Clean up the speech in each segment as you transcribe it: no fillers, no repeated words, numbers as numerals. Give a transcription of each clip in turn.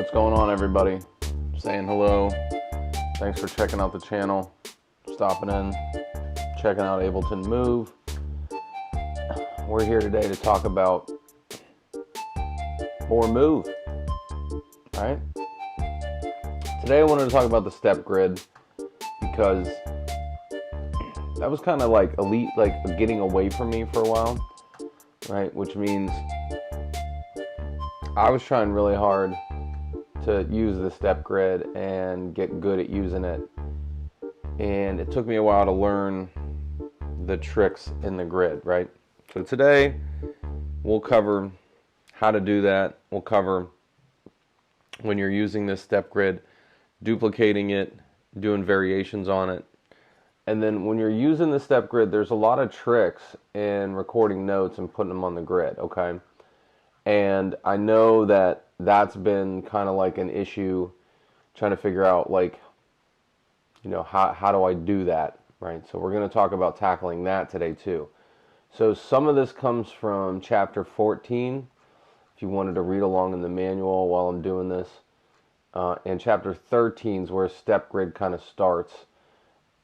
What's going on, everybody? Saying hello. Thanks for checking out the channel, stopping in, checking out Ableton Move. We're here today to talk about more Move, right? Today I wanted to talk about the step grid because that was kind of like getting away from me for a while, right? Which means I was trying really hard to use the step grid and get good at using it. And it took me a while to learn the tricks in the grid, right? So today we'll cover how to do that. We'll cover when you're using this step grid, duplicating it, doing variations on it. And then when you're using the step grid, there's a lot of tricks in recording notes and putting them on the grid, okay? And I know that that's been kind of like an issue, trying to figure out, like, you know, how do I do that, right? So we're going to talk about tackling that today too. So some of this comes from chapter 14, if you wanted to read along in the manual while I'm doing this. And chapter 13 is where step grid kind of starts,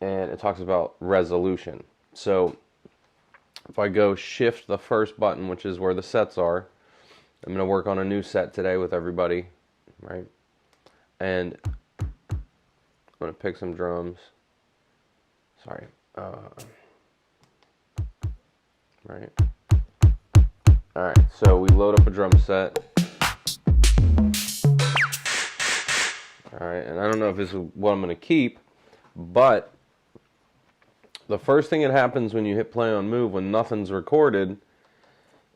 and it talks about resolution. So if I go shift the first button, which is where the sets are, I'm going to work on a new set today with everybody, right? And I'm going to pick some drums. Sorry. Right. All right, so we load up a drum set. All right, and I don't know if this is what I'm going to keep, but the first thing that happens when you hit play on Move, when nothing's recorded,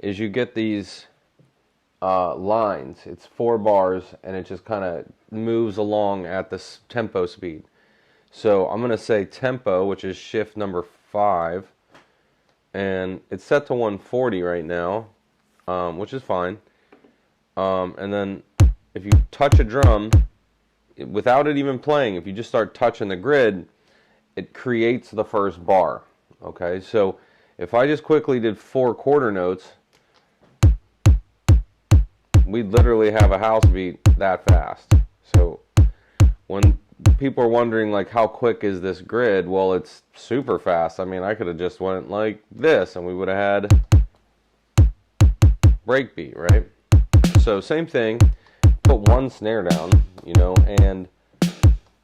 is you get these lines. It's 4 bars, and it just kind of moves along at this tempo speed. So I'm going to say tempo, which is shift number 5, and it's set to 140 right now, which is fine. And then if you touch a drum, without it even playing, if you just start touching the grid, it creates the first bar. Okay, so if I just quickly did 4 quarter notes, we'd literally have a house beat that fast. So when people are wondering, like, how quick is this grid? Well, it's super fast. I mean, I could have just went like this and we would have had breakbeat, right? So same thing, put 1 snare down, you know, and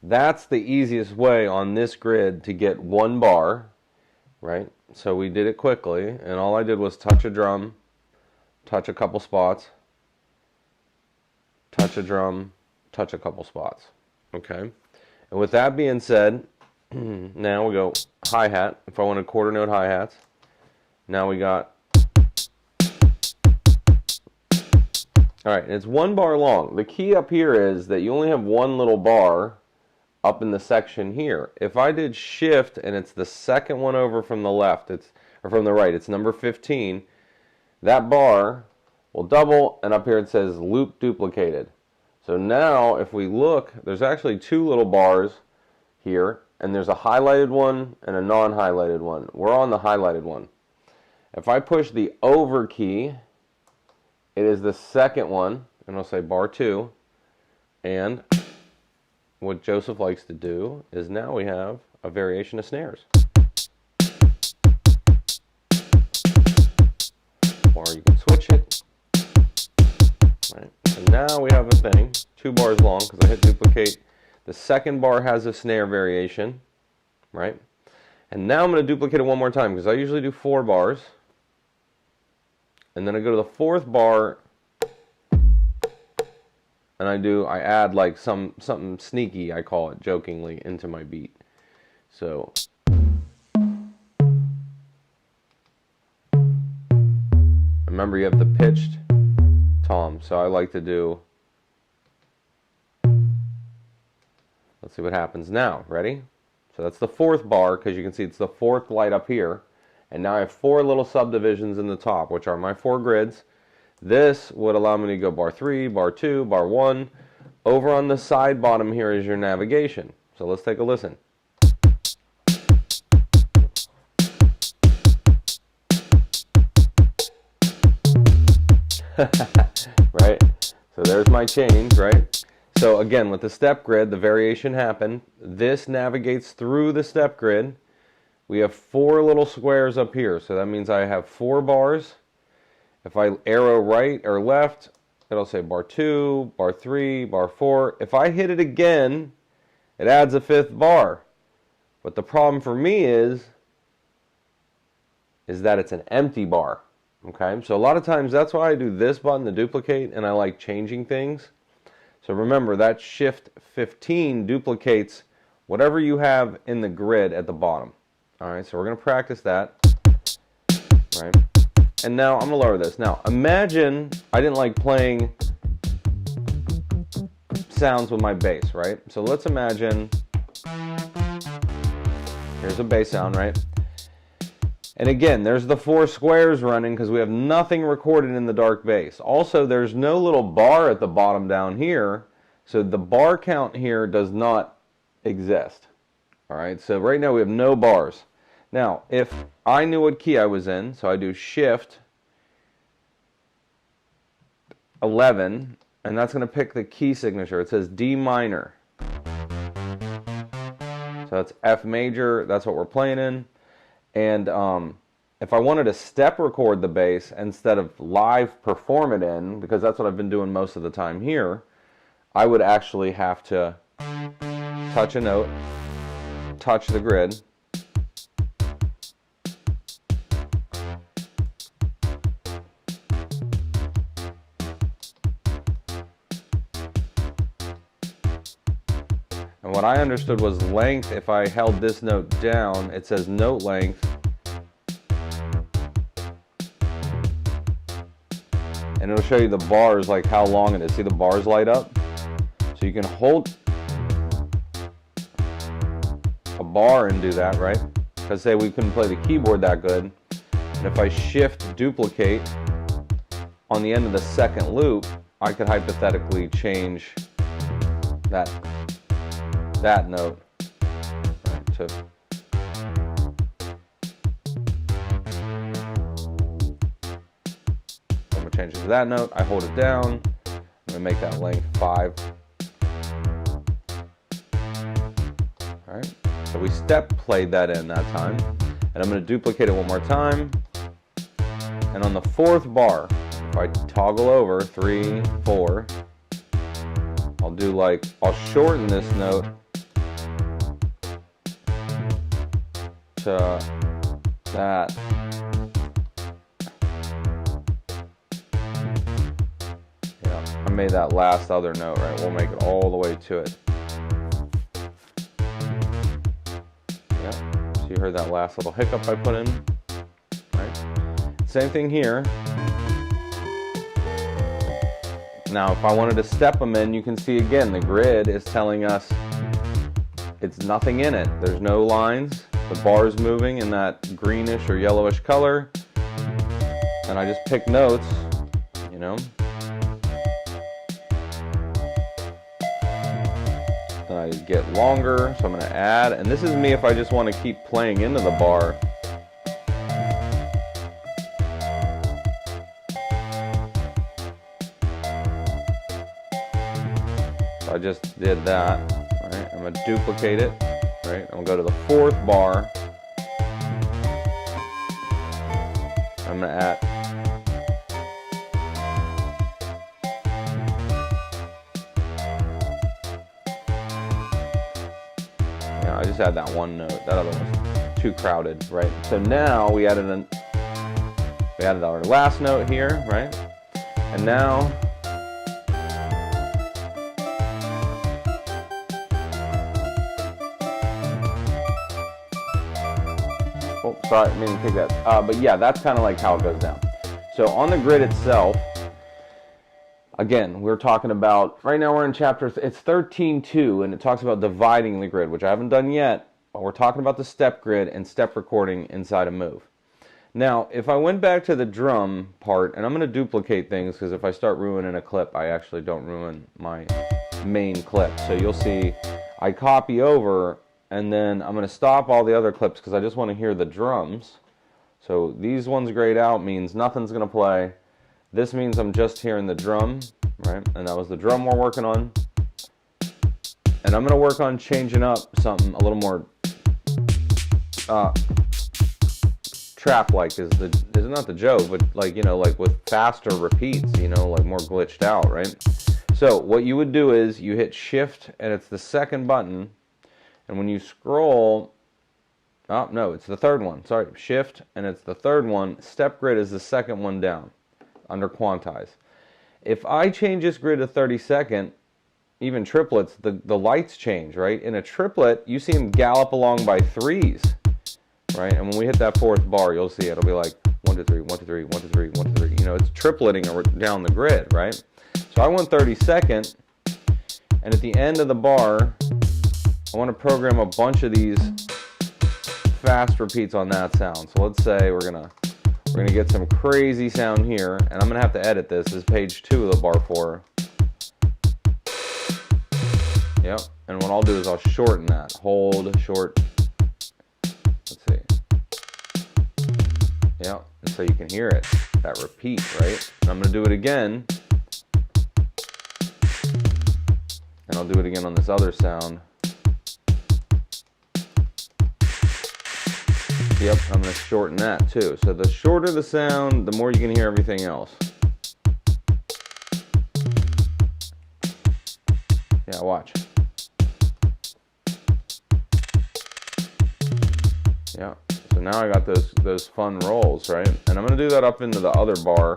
that's the easiest way on this grid to get 1 bar, right? So we did it quickly, and all I did was touch a drum, touch a couple spots, touch a drum, touch a couple spots, okay? And with that being said, now we go hi-hat. If I wanted quarter note hi-hats, now we got, all right, and it's 1 bar long. The key up here is that you only have 1 little bar up in the section here. If I did shift and it's the second one over from the left, or from the right, it's number 15, that bar will double, and up here it says loop duplicated. So now if we look, there's actually 2 little bars here, and there's a highlighted one and a non-highlighted one. We're on the highlighted one. If I push the over key, it is the second one, and I'll say bar 2, and what Joseph likes to do is now we have a variation of snares. Or you can switch it. Right. So now we have a thing, 2 bars long, because I hit duplicate. The second bar has a snare variation, right? And now I'm going to duplicate it 1 more time, because I usually do 4 bars. And then I go to the 4th bar, and I add like something sneaky, I call it jokingly, into my beat. So remember, you have the pitched tom, so I like to do, let's see what happens now. Ready? So that's the 4th bar, because you can see it's the 4th light up here. And now I have 4 little subdivisions in the top, which are my 4 grids. This would allow me to go bar 3, bar 2, bar 1. Over on the side bottom here is your navigation. So let's take a listen. Right? So there's my change, right? So again, with the step grid, the variation happened. This navigates through the step grid. We have 4 little squares up here, so that means I have 4 bars. If I arrow right or left, it'll say bar 2, bar 3, bar 4. If I hit it again, it adds a 5th bar. But the problem for me is that it's an empty bar. Okay, so a lot of times that's why I do this button to duplicate, and I like changing things. So remember that Shift 15 duplicates whatever you have in the grid at the bottom. Alright, so we're going to practice that. Right. And now I'm going to lower this. Now imagine I didn't like playing sounds with my bass, right? So let's imagine here's a bass sound, right? And again, there's the 4 squares running because we have nothing recorded in the dark bass. Also, there's no little bar at the bottom down here, so the bar count here does not exist. Alright, so right now we have no bars. Now, if I knew what key I was in, so I do Shift 11, and that's going to pick the key signature. It says D minor. So that's F major, that's what we're playing in. And if I wanted to step record the bass instead of live perform it in, because that's what I've been doing most of the time here, I would actually have to touch a note, touch the grid, and what I understood was length. If I held this note down, it says note length, and it'll show you the bars, like how long it is. See the bars light up? So you can hold a bar and do that, right? Because say we couldn't play the keyboard that good, and if I Shift duplicate on the end of the second loop, I could hypothetically change that note, right, to I'm going to change it to that note. I hold it down. I'm going to make that length 5. Alright, so we step played that in that time. And I'm going to duplicate it one more time. And on the 4th bar, if I toggle over 3, 4, I'll shorten this note to that. I made that last other note, right? We'll make it all the way to it. Yeah. So you heard that last little hiccup I put in, right? Same thing here. Now, if I wanted to step them in, you can see again the grid is telling us it's nothing in it. There's no lines. The bar is moving in that greenish or yellowish color, and I just pick notes, you know. Then I get longer, so I'm going to add, and this is me if I just want to keep playing into the bar. So I just did that. All right, I'm going to duplicate it. Right, I'm going to go to the 4th bar. I'm going to add. Yeah, I just had that one note. That other one was too crowded, right? So now we added our last note here, right? And now oh, sorry, I didn't take that. But yeah, that's kind of like how it goes down. So on the grid itself, again, we're talking about, right now we're in chapter, it's 13.2, and it talks about dividing the grid, which I haven't done yet, but we're talking about the step grid and step recording inside of Move. Now, if I went back to the drum part, and I'm going to duplicate things, because if I start ruining a clip, I actually don't ruin my main clip. So you'll see, I copy over, and then I'm going to stop all the other clips because I just want to hear the drums. So these ones grayed out means nothing's going to play. This means I'm just hearing the drum, right? And that was the drum we're working on. And I'm going to work on changing up something a little more trap-like is not the joke, but like, you know, like with faster repeats, you know, like more glitched out, right? So what you would do is you hit shift and it's the second button, and when you scroll, oh no, it's the third one, sorry, shift and it's the third one, step grid is the second one down under Quantize. If I change this grid to 30-second, even triplets, the lights change, right? In a triplet, you see them gallop along by threes, right? And when we hit that fourth bar, you'll see it'll be like 1, 2, 3, 1, 2, 3, 1, 2, 3, 1, 2, 3. You know, it's tripleting down the grid, right? So I want 30-second, and at the end of the bar, I want to program a bunch of these fast repeats on that sound. So let's say we're gonna get some crazy sound here, and I'm gonna have to edit this. This is page 2 of the bar 4. Yep, and what I'll do is I'll shorten that. Hold, short. Let's see. Yep, and so you can hear it, that repeat, right? And I'm gonna do it again. And I'll do it again on this other sound. Yep, I'm going to shorten that too. So the shorter the sound, the more you can hear everything else. Yeah, watch. Yeah, so now I got those fun rolls, right? And I'm going to do that up into the other bar,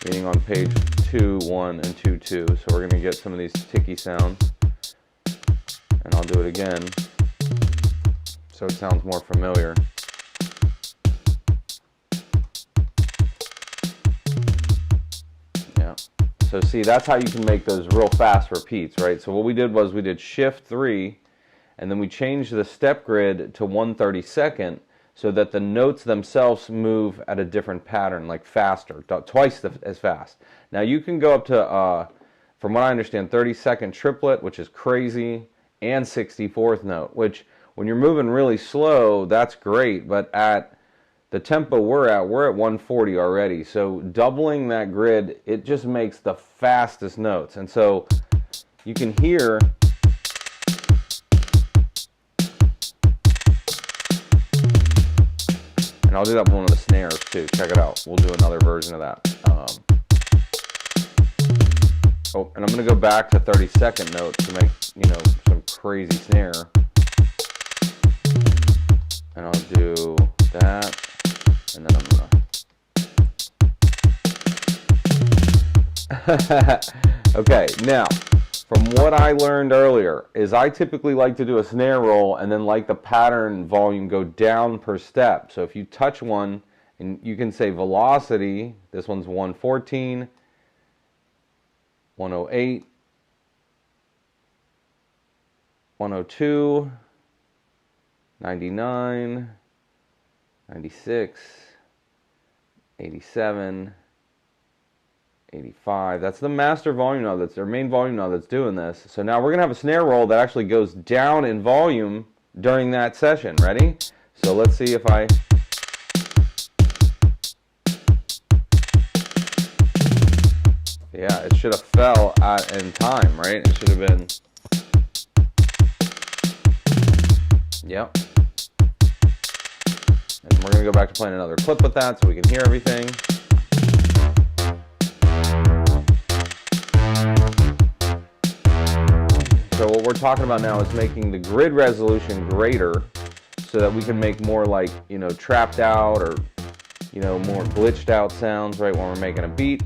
meaning on page 2, 1, and 2, 2. So we're going to get some of these ticky sounds. And I'll do it again so it sounds more familiar. Yeah. So see, that's how you can make those real fast repeats, right? So what we did was we did shift 3, and then we changed the step grid to 1/32 so that the notes themselves move at a different pattern, like faster, twice as fast. Now you can go up to, from what I understand, 30-second triplet, which is crazy, and 64th note, which when you're moving really slow, that's great, but at the tempo we're at 140 already. So doubling that grid, it just makes the fastest notes. And so you can hear and I'll do that with one of the snares too. Check it out. We'll do another version of that. Oh, and I'm going to go back to 30-second notes to make, you know, some crazy snare. And I'll do that, and then I'm gonna... Okay, now, from what I learned earlier, is I typically like to do a snare roll and then like the pattern volume go down per step. So if you touch one, and you can say velocity, this one's 114, 108, 102, 99, 96, 87, 85. That's the master volume knob. That's their main volume knob that's doing this. So now we're going to have a snare roll that actually goes down in volume during that session. Ready? So let's see if I... Yeah, it should have fell in time, right? It should have been... Yep. And we're going to go back to playing another clip with that so we can hear everything. So what we're talking about now is making the grid resolution greater so that we can make more like, you know, trapped out or, you know, more glitched out sounds, right, when we're making a beat.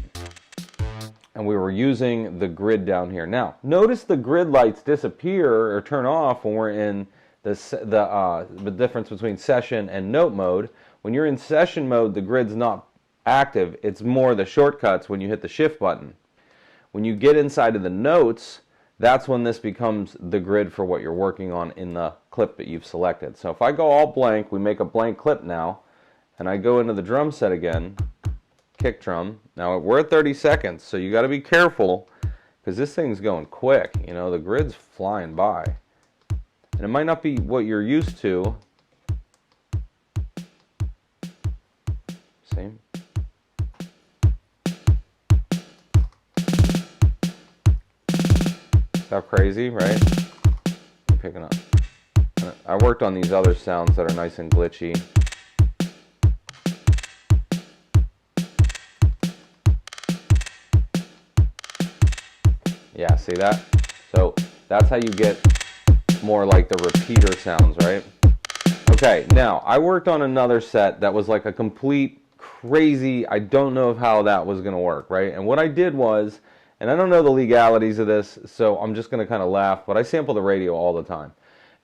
And we were using the grid down here. Now, notice the grid lights disappear or turn off when we're in the difference between session and note mode. When you're in session mode, the grid's not active. It's more the shortcuts when you hit the shift button. When you get inside of the notes, that's when this becomes the grid for what you're working on in the clip that you've selected. So if I go all blank, we make a blank clip now, and I go into the drum set again, kick drum. Now we're at 30 seconds, so you got to be careful because this thing's going quick. You know, the grid's flying by. And it might not be what you're used to. Same. How crazy, right? picking up. I worked on these other sounds that are nice and glitchy. Yeah, see that? So that's how you get more like the repeater sounds, right? Okay, now I worked on another set that was like a complete crazy, I don't know how that was going to work, right? And what I did was, and I don't know the legalities of this, so I'm just going to kind of laugh, but I sample the radio all the time.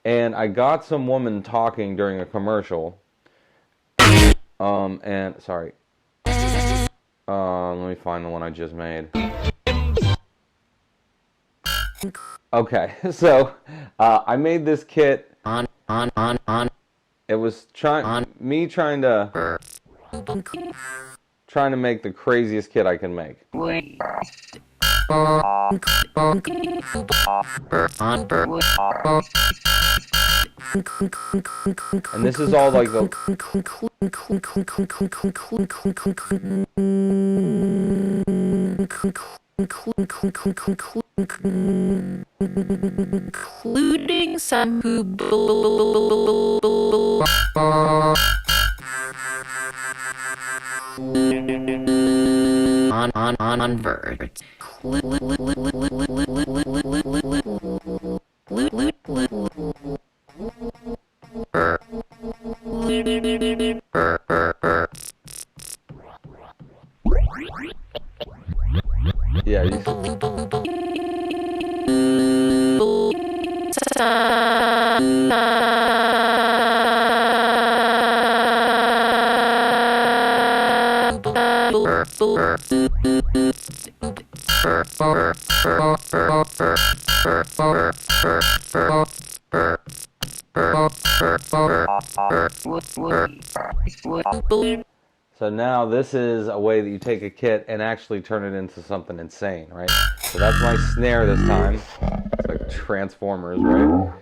And I got some woman talking during a commercial, and, sorry, let me find the one I just made. Okay, so I made this kit. It was me trying to make the craziest kit I can make. And this is all like the including some who on birds. yeah. So now this is a way that you take a kit and actually turn it into something insane, right? So that's my snare this time. It's like Transformers, right?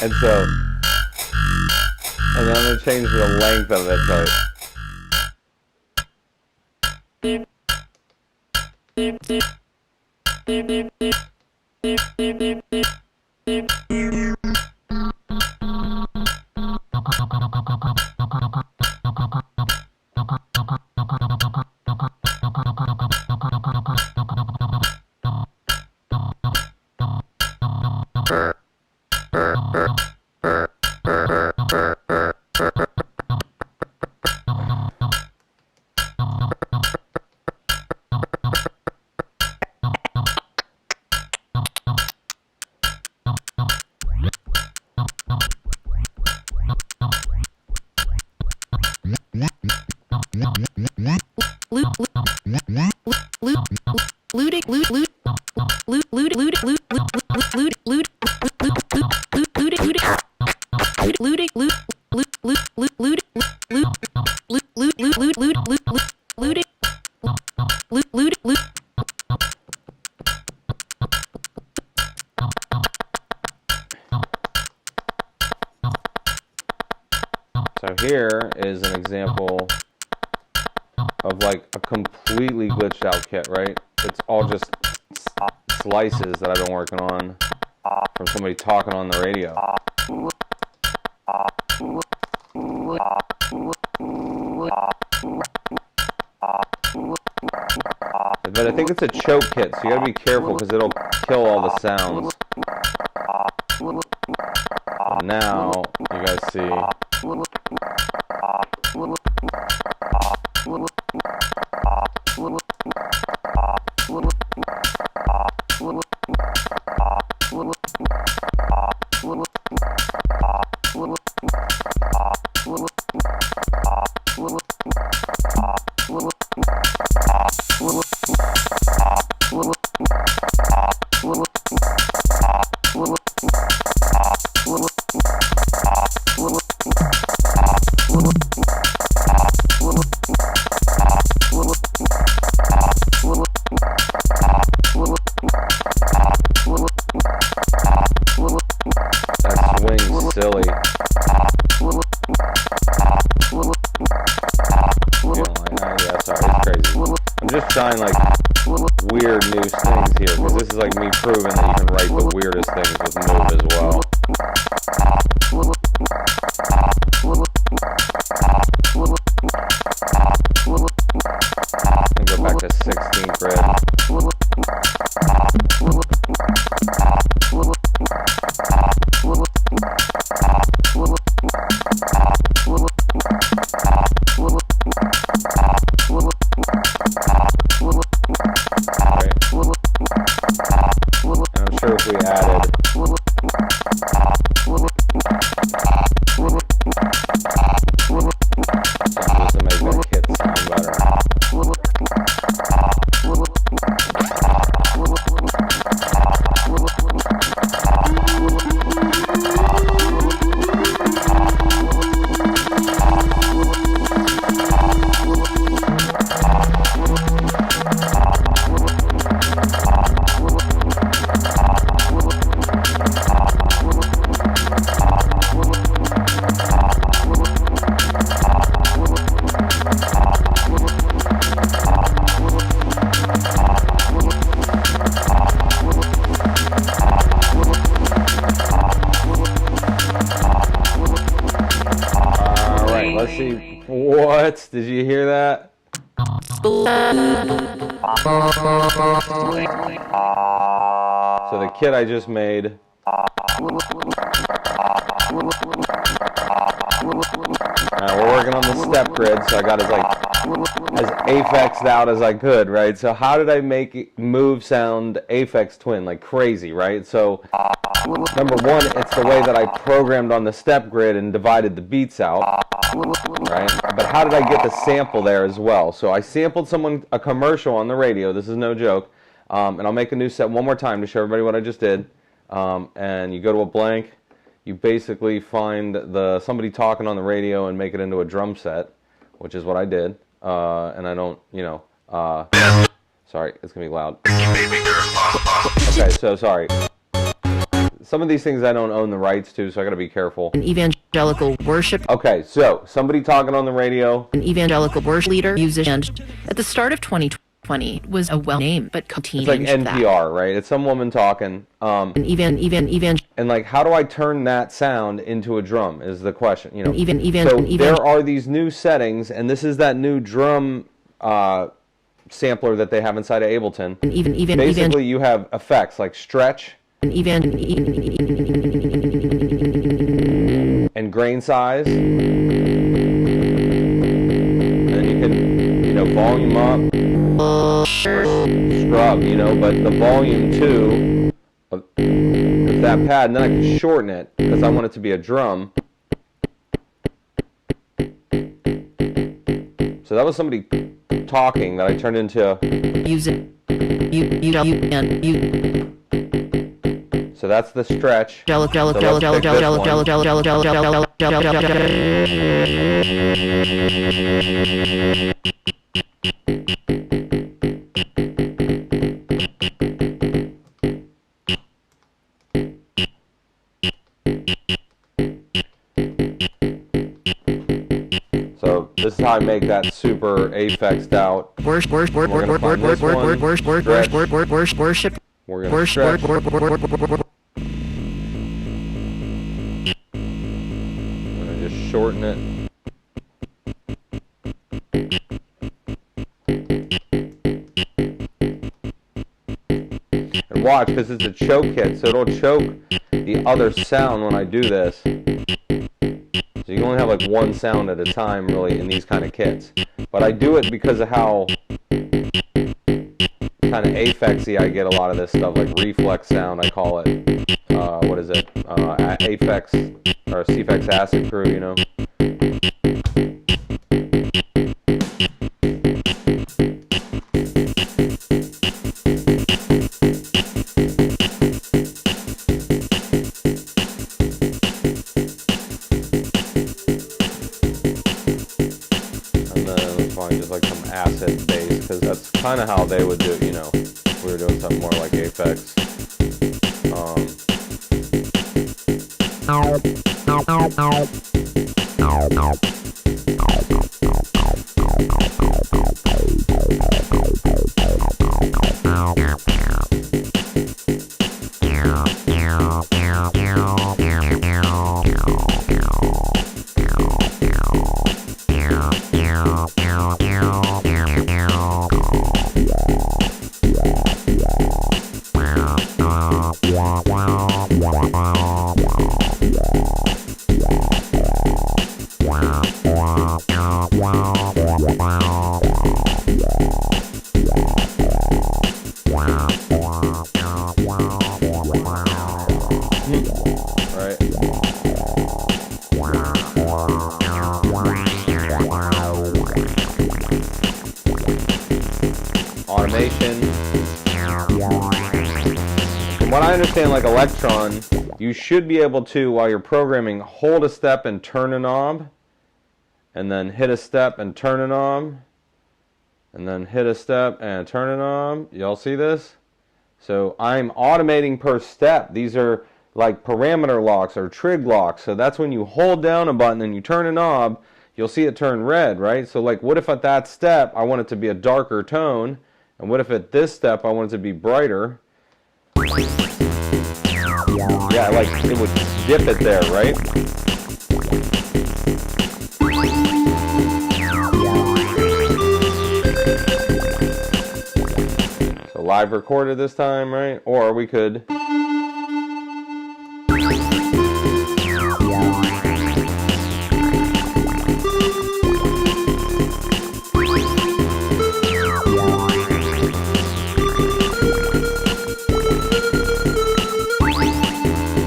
and then I'm going to change the length of it, so here is an example of like a completely glitched out kit, right? It's all just slices that I've been working on from somebody talking on the radio. But I think it's a choke kit, so you gotta be careful because it'll kill all the sounds. And now, you guys see. Silly. Yeah, sorry, it's crazy. I'm just trying like weird new things here, because this is like me proving that you can write the weirdest things with Move as well. And go back to 16th grid. If we added just to make that kit sound better. Let's see. What? Did you hear that? So the kit I just made. We're working on the step grid, so I got as affixed out as I could, right? So how did I make it Move sound affix twin like crazy, right? So number one, it's the way that I programmed on the step grid and divided the beats out, right? But how did I get the sample there as well? So I sampled a commercial on the radio. This is no joke. And I'll make a new set one more time to show everybody what I just did. And you go to a blank. You basically find somebody talking on the radio and make it into a drum set, which is what I did. And I don't, sorry, it's going to be loud. Okay, so sorry. Some of these things I don't own the rights to, so I got to be careful. An evangelical worship. Okay, so somebody talking on the radio. An evangelical worship leader, musician. At the start of 2020 was a well-named but it's like NPR, right? It's some woman talking. And like, how do I turn that sound into a drum? Is the question, there are these new settings, and this is that new drum sampler that they have inside of Ableton. Basically, you have effects like stretch. And grain size, and then you can, volume up, scrub, but the volume too of that pad, and then I can shorten it because I want it to be a drum. So that was somebody talking that I turned into. So that's the stretch. So this is how I make that super affixed out. Worship. We're gonna stretch. Shorten it. And watch, because it's a choke kit, so it'll choke the other sound when I do this. So you can only have like one sound at a time, really, in these kind of kits. But I do it because of how kind of affixy I get a lot of this stuff, like reflex sound, I call it. What is it? Affix or CFX acid crew, And then let's find just like some acid bass, because that's kind of how they would do, we were doing something more like Apex. Automation. From what I understand, like Electron, you should be able to, while you're programming, hold a step and turn a knob, and then hit a step and turn a knob, and then hit a step and turn a knob. Y'all see this? So I'm automating per step. These are like parameter locks or trig locks. So that's when you hold down a button and you turn a knob, you'll see it turn red, right? So like, what if at that step I want it to be a darker tone? And what if at this step I want it to be brighter? Yeah, like it would dip it there, right? So live recorded this time, right? Or we could...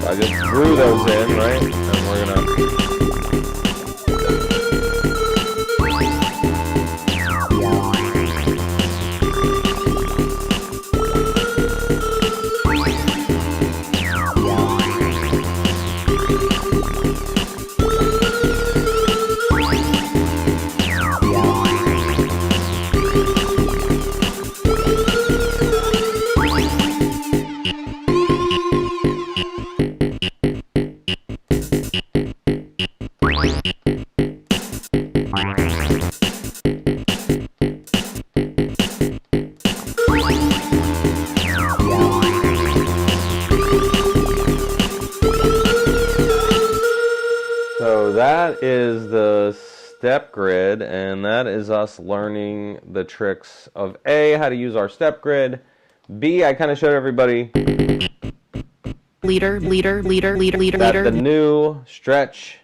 I just threw those in, right? And we're gonna... So that is the step grid, and that is us learning the tricks of A, how to use our step grid. B, I kind of showed everybody Leader. that the new stretch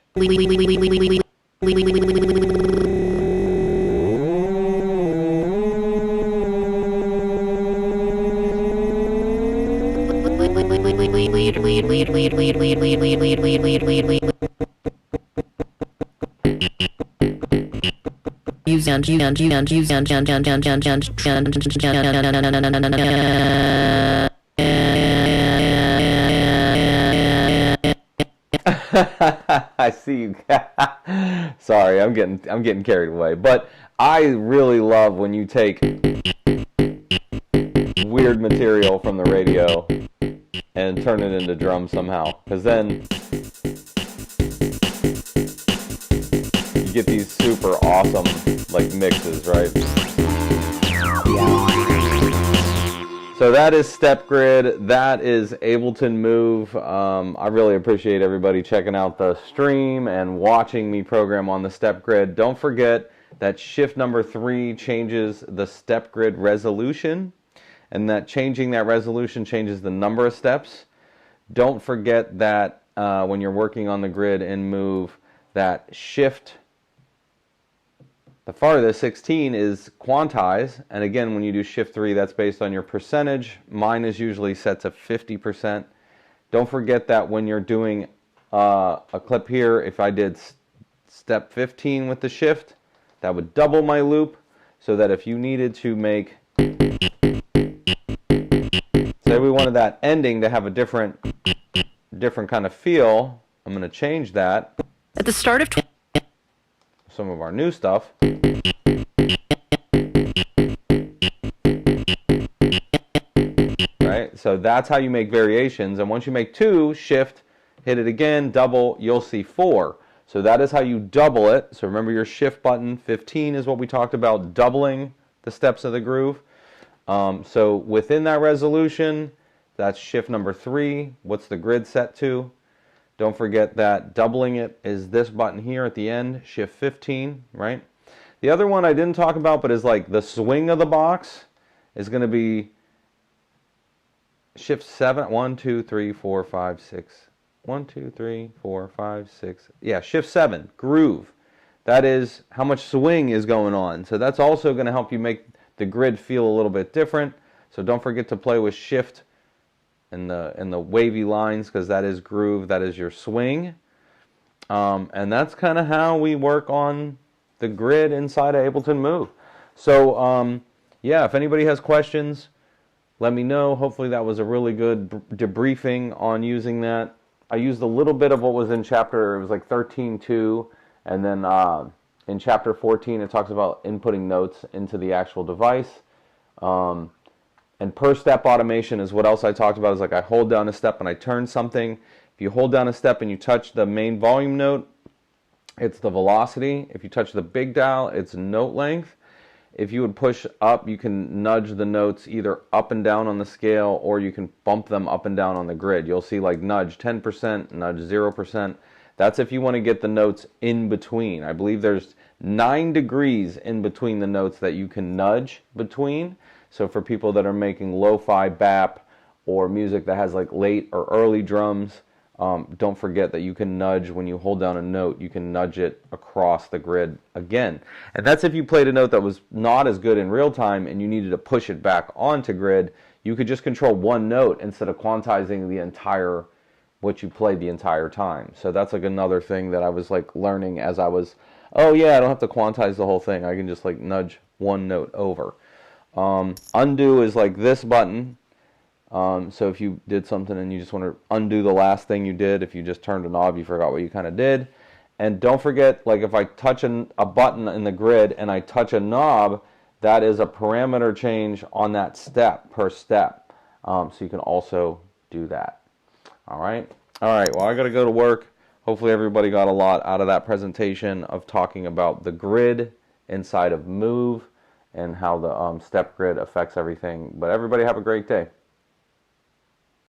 I see you. Sorry, I'm getting carried away. But I really love when you take weird material from the radio and turn it into drums somehow, because then you get these super awesome like mixes, right? So that is Step Grid. That is Ableton Move. I really appreciate everybody checking out the stream and watching me program on the Step Grid. Don't forget that shift number 3 changes the Step Grid resolution, and that changing that resolution changes the number of steps. Don't forget that when you're working on the grid in Move, that shift, the farthest 16 is quantize, and again when you do shift 3 that's based on your percentage. Mine is usually set to 50%. Don't forget that when you're doing a clip here, if I did step 15 with the shift, that would double my loop, so that if you needed to make, say we wanted that ending to have a different kind of feel, I'm going to change that. At the start of Some of our new stuff. Right? So that's how you make variations, and once you make 2, shift, hit it again, double, you'll see 4. So that is how you double it. So remember your shift button, 15 is what we talked about, doubling the steps of the groove. So within that resolution, that's shift number 3. What's the grid set to? Don't forget that doubling it is this button here at the end, shift 15, right? The other one I didn't talk about, but is like the swing of the box, is going to be shift 7. 1, 2, 3, 4, 5, 6. 1, 2, 3, 4, 5, 6. Yeah, shift 7, groove. That is how much swing is going on. So that's also going to help you make the grid feel a little bit different. So don't forget to play with shift and the wavy lines, because that is groove, that is your swing. And that's kind of how we work on the grid inside of Ableton Move. So yeah, if anybody has questions, let me know. Hopefully that was a really good debriefing on using that. I used a little bit of what was in chapter, it was like 13.2, and then in chapter 14 it talks about inputting notes into the actual device. And per step automation is what else I talked about. Is like I hold down a step and I turn something. If you hold down a step and you touch the main volume note, it's the velocity. If you touch the big dial, it's note length. If you would push up, you can nudge the notes either up and down on the scale, or you can bump them up and down on the grid. You'll see like nudge 10%, nudge 0%. That's if you want to get the notes in between. I believe there's 9 degrees in between the notes that you can nudge between. So for people that are making lo-fi bap or music that has like late or early drums, don't forget that you can nudge when you hold down a note. You can nudge it across the grid again. And that's if you played a note that was not as good in real time and you needed to push it back onto grid. You could just control one note instead of quantizing the entire, what you played the entire time. So that's like another thing that I was like learning as I was, oh yeah, I don't have to quantize the whole thing. I can just like nudge one note over. Undo is like this button. So if you did something and you just want to undo the last thing you did, if you just turned a knob, you forgot what you kind of did. And don't forget, like if I touch a button in the grid and I touch a knob, that is a parameter change on that step per step. So you can also do that. All right. Well, I got to go to work. Hopefully everybody got a lot out of that presentation of talking about the grid inside of Move and how the step grid affects everything. But everybody have a great day.